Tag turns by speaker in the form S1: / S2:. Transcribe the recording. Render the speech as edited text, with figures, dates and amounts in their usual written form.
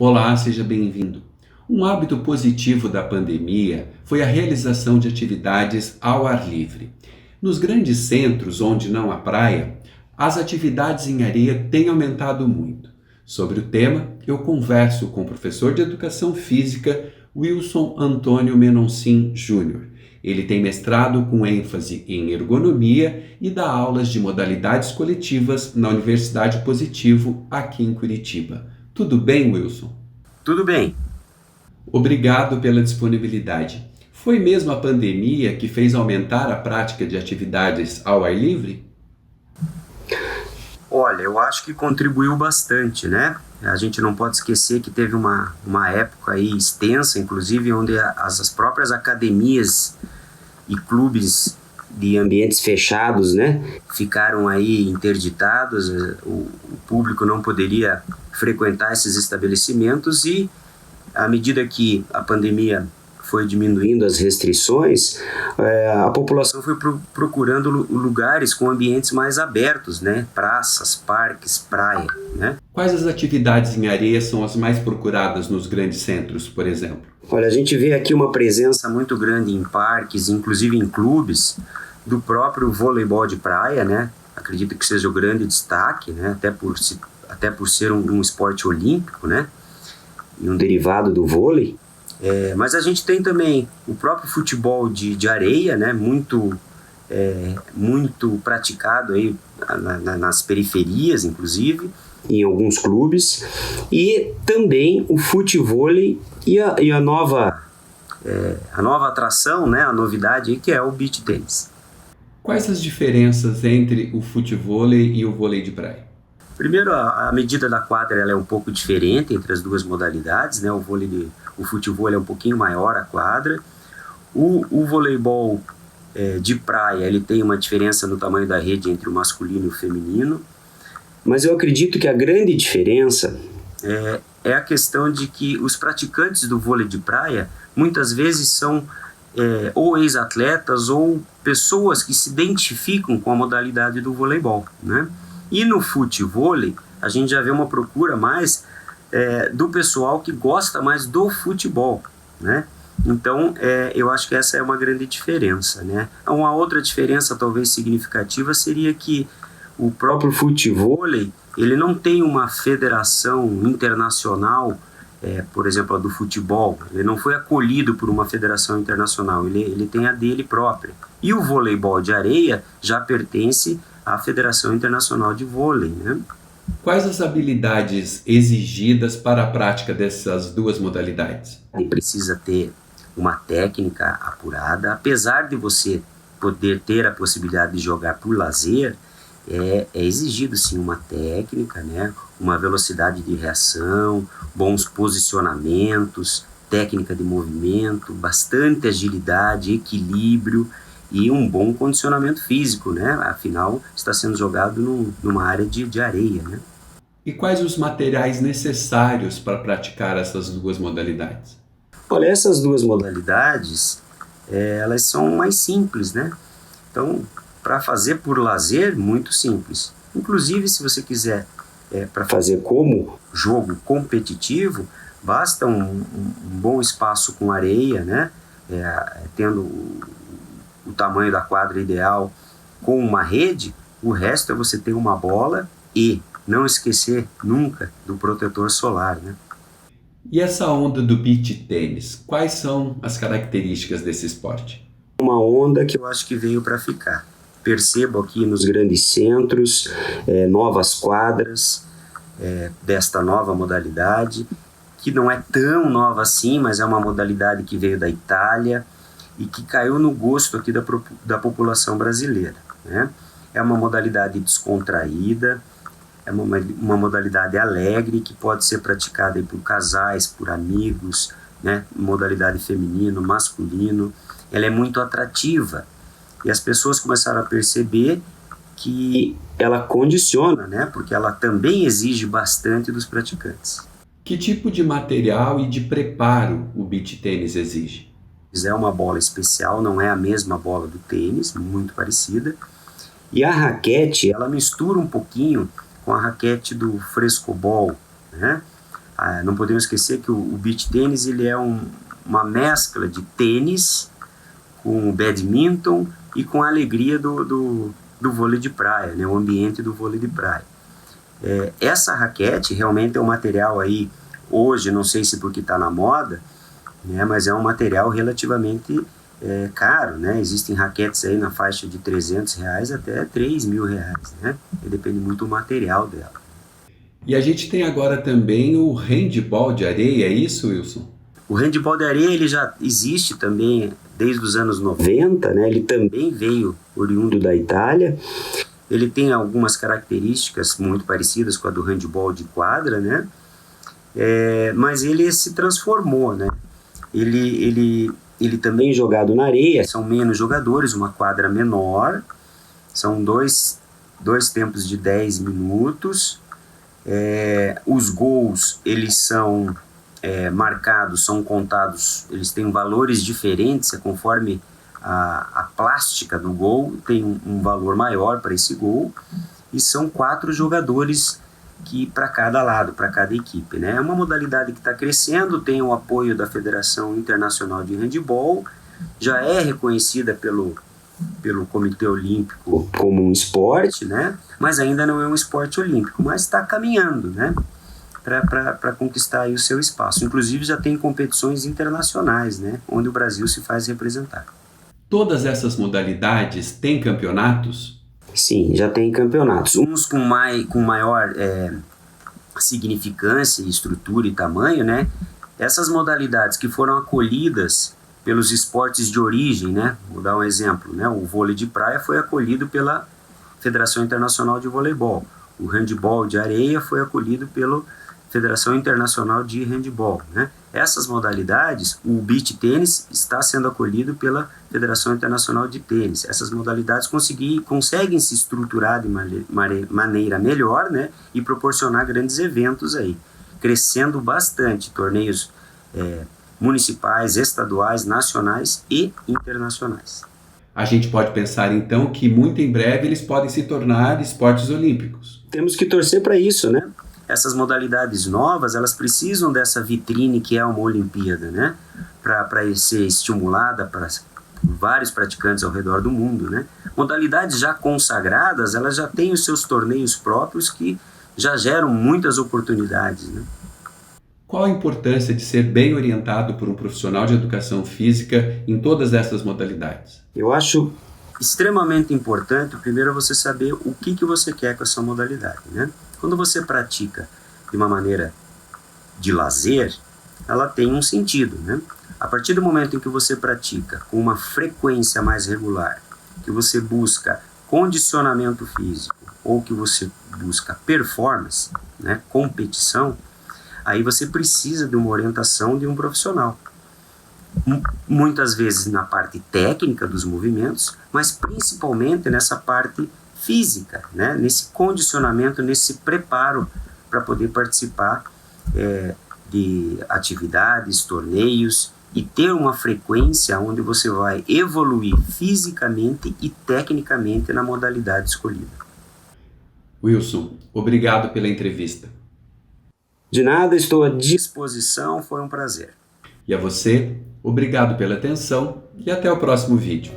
S1: Olá, seja bem-vindo. Um hábito positivo da pandemia foi a realização de atividades ao ar livre. Nos grandes centros onde não há praia, as atividades em areia têm aumentado muito. Sobre o tema, eu converso com o professor de Educação Física Wilson Antônio Menoncin Júnior. Ele tem mestrado com ênfase em ergonomia e dá aulas de modalidades coletivas na Universidade Positivo, aqui em Curitiba. Tudo bem, Wilson?
S2: Tudo bem.
S1: Obrigado pela disponibilidade. Foi mesmo a pandemia que fez aumentar a prática de atividades ao ar livre?
S2: Olha, eu acho que contribuiu bastante, né? A gente não pode esquecer que teve uma época aí extensa, inclusive, onde as próprias academias e clubes de ambientes fechados, né, ficaram aí interditados, o público não poderia frequentar esses estabelecimentos e, à medida que a pandemia foi diminuindo as restrições, a população foi procurando lugares com ambientes mais abertos, né? Praças, parques, praia, né?
S1: Quais as atividades em areia são as mais procuradas nos grandes centros, por exemplo?
S2: Olha, a gente vê aqui uma presença muito grande em parques, inclusive em clubes, do próprio voleibol de praia, né? Acredito que seja o grande destaque, né? Até por ser um esporte olímpico, né? E um derivado do vôlei. Mas a gente tem também o próprio futebol de areia, né, muito praticado aí nas periferias, inclusive, em alguns clubes, e também o futevôlei e a nova atração, né, a novidade aí, que é o beach tennis.
S1: Quais as diferenças entre o futevôlei e o vôlei de praia?
S2: Primeiro, a medida da quadra ela é um pouco diferente entre as duas modalidades, né? O futevôlei é um pouquinho maior a quadra. O voleibol de praia ele tem uma diferença no tamanho da rede entre o masculino e o feminino. Mas eu acredito que a grande diferença é a questão de que os praticantes do vôlei de praia muitas vezes são ou ex-atletas ou pessoas que se identificam com a modalidade do voleibol, né? E no futevôlei, a gente já vê uma procura mais do pessoal que gosta mais do futebol, né? Então, eu acho que essa é uma grande diferença, né? Uma outra diferença, talvez significativa, seria que o próprio futevôlei, ele não tem uma federação internacional, por exemplo, a do futebol. Ele não foi acolhido por uma federação internacional, ele tem a dele própria. E o voleibol de areia já pertence à Federação Internacional de Vôlei, né?
S1: Quais as habilidades exigidas para a prática dessas duas modalidades?
S2: Ele precisa ter uma técnica apurada, apesar de você poder ter a possibilidade de jogar por lazer, é exigido sim uma técnica, né? Uma velocidade de reação, bons posicionamentos, técnica de movimento, bastante agilidade, equilíbrio e um bom condicionamento físico, né? Afinal, está sendo jogado numa área de areia, né?
S1: E quais os materiais necessários para praticar essas duas modalidades?
S2: Olha, essas duas modalidades, elas são mais simples, né? Então, para fazer por lazer, muito simples. Inclusive, se você quiser para fazer como jogo competitivo, basta um bom espaço com areia, né? Tendo o tamanho da quadra ideal com uma rede, o resto é você ter uma bola e não esquecer nunca do protetor solar, né?
S1: E essa onda do beach tênis, quais são as características desse esporte?
S2: Uma onda que eu acho que veio para ficar. Percebo aqui nos grandes centros novas quadras desta nova modalidade, que não é tão nova assim, mas é uma modalidade que veio da Itália e que caiu no gosto aqui da população brasileira, né? É uma modalidade descontraída, é uma modalidade alegre que pode ser praticada aí por casais, por amigos, né? Modalidade feminino, masculino. Ela é muito atrativa e as pessoas começaram a perceber que ela condiciona, né? Porque ela também exige bastante dos praticantes.
S1: Que tipo de material e de preparo o beach tênis exige?
S2: É uma bola especial, não é a mesma bola do tênis, muito parecida. E a raquete, ela mistura um pouquinho com a raquete do frescobol, né? Não podemos esquecer que o beach tênis ele é uma mescla de tênis com o badminton e com a alegria do vôlei de praia, né? O ambiente do vôlei de praia. Essa raquete realmente é um material aí, hoje, não sei se porque está na moda, né? Mas é um material relativamente caro, né? Existem raquetes aí na faixa de R$300 até R$3.000, né? E depende muito do material dela.
S1: E a gente tem agora também o handball de areia, é isso, Wilson?
S2: O handball de areia ele já existe também desde os anos 90, né? Ele também veio oriundo da Itália. Ele tem algumas características muito parecidas com a do handball de quadra, né? Mas ele se transformou, né? Ele também é jogado na areia, são menos jogadores, uma quadra menor, são dois tempos de 10 minutos. Os gols, eles são marcados, são contados, eles têm valores diferentes, conforme a plástica do gol tem um valor maior para esse gol, e são 4 jogadores para cada lado, para cada equipe, né? É uma modalidade que está crescendo, tem o apoio da Federação Internacional de Handball, já é reconhecida pelo Comitê Olímpico como um esporte, né? Mas ainda não é um esporte olímpico, mas está caminhando, né? Para conquistar aí o seu espaço. Inclusive já tem competições internacionais, né? Onde o Brasil se faz representar.
S1: Todas essas modalidades têm campeonatos?
S2: Sim, já tem campeonatos. Uns com maior significância, estrutura e tamanho, né? Essas modalidades que foram acolhidas pelos esportes de origem, né? Vou dar um exemplo, né? O vôlei de praia foi acolhido pela Federação Internacional de Voleibol. O handball de areia foi acolhido pela Federação Internacional de Handball, né? Essas modalidades, o beach tênis está sendo acolhido pela Federação Internacional de Tênis. Essas modalidades conseguem se estruturar de maneira melhor, né? E proporcionar grandes eventos aí, crescendo bastante, torneios municipais, estaduais, nacionais e internacionais.
S1: A gente pode pensar então que muito em breve eles podem se tornar esportes olímpicos.
S2: Temos que torcer para isso, né? Essas modalidades novas, elas precisam dessa vitrine que é uma Olimpíada, né? Para ser estimulada para vários praticantes ao redor do mundo, né? Modalidades já consagradas, elas já têm os seus torneios próprios que já geram muitas oportunidades, né?
S1: Qual a importância de ser bem orientado por um profissional de educação física em todas essas modalidades?
S2: Eu acho extremamente importante, primeiro, você saber o que você quer com essa modalidade, né? Quando você pratica de uma maneira de lazer, ela tem um sentido, né? A partir do momento em que você pratica com uma frequência mais regular, que você busca condicionamento físico ou que você busca performance, né, competição, aí você precisa de uma orientação de um profissional. Muitas vezes na parte técnica dos movimentos, mas principalmente nessa parte física, né? Nesse condicionamento, nesse preparo para poder participar de atividades, torneios e ter uma frequência onde você vai evoluir fisicamente e tecnicamente na modalidade escolhida.
S1: Wilson, obrigado pela entrevista.
S2: De nada, estou à disposição, foi um prazer.
S1: E a você, obrigado pela atenção e até o próximo vídeo.